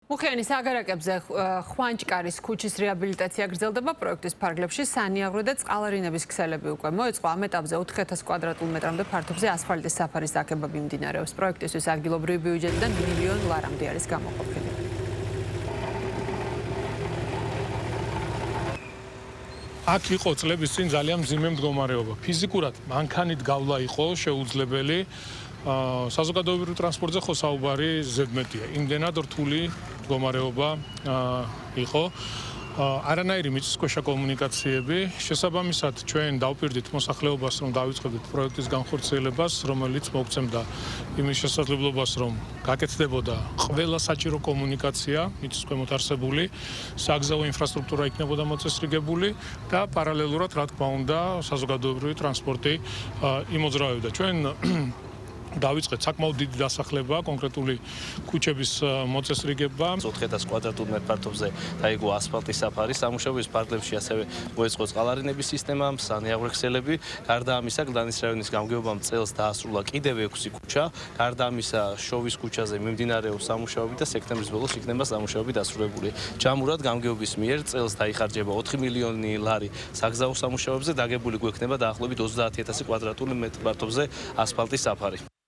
მუხიანის აგარაკებზე ხვანჭკარის ქუჩის რეაბილიტაცია გრძელდება პროექტის ფარგლებში სანიაღრო და წყალარინების ქსელები უკვე მოეწყო. ამ ეტაპზე 4000 კვადრატულ მეტრამდე ფართობზე ასფალტის საფარის დაგება მიმდინარეობს. პროექტისთვის ადგილობრივი ბიუჯეტიდან მილიონ ლარამდე არის გამოყოფილი. აქ იყო წლების წინ ძალიან მძიმე მდგომარეობა. ფიზიკურად მანქანით გავლა იყო შეუძლებელი. საზოგადოებრივ ტრანსპორტზე ხო საუბარი ზედმეტია. იმდენად რთული მდგომარეობა იყო. არანაირი მიწისქვეშა კომუნიკაციები. შესაბამისად, ჩვენ დავპირდით მოსახლეობას, რომ დავიწყებდით პროექტის განხორციელებას, რომელიც მოგცემდა იმის შესაძლებლობას, რომ გაკეთდებოდა ყველა საჭირო კომუნიკაცია მიწისქვემოთ არსებული, საგზაო ინფრასტრუქტურა იქნებოდა მოწესრიგებული და პარალელურად, რა თქმა უნდა, საზოგადოებრივი ტრანსპორტი იმოძრავებდა. ჩვენ დავიწყეთ საკმაოდ დიდი დასახლება, კონკრეტული ქუჩების მოწესრიგება. 4000 კვადრატულ მეტრ ფართობზე დაიგო ასფალტის საფარი, სამუშაოების ფარგლებში ასევე მოეწყო წყალარინების სისტემა, სანიაღრო ქსელები. გარდა ამისა, გლანის რაიონის გამგეობამ წელს დაასრულა კიდევ 6 ქუჩა. გარდა ამისა, შოვის ქუჩაზე მიმდინარეობს სამუშაოები და სექტემბრის ბოლოს იქნება სამუშაოები დასრულებული. ჯამურად გამგეობის მიერ წელს დაიხარჯება 4 მილიონი ლარი საგზაო სამუშაოებზე, დაგებული გვექნება დაახლოებით 30000 კვადრატული მეტრ ფართობზე ასფალტის საფარი.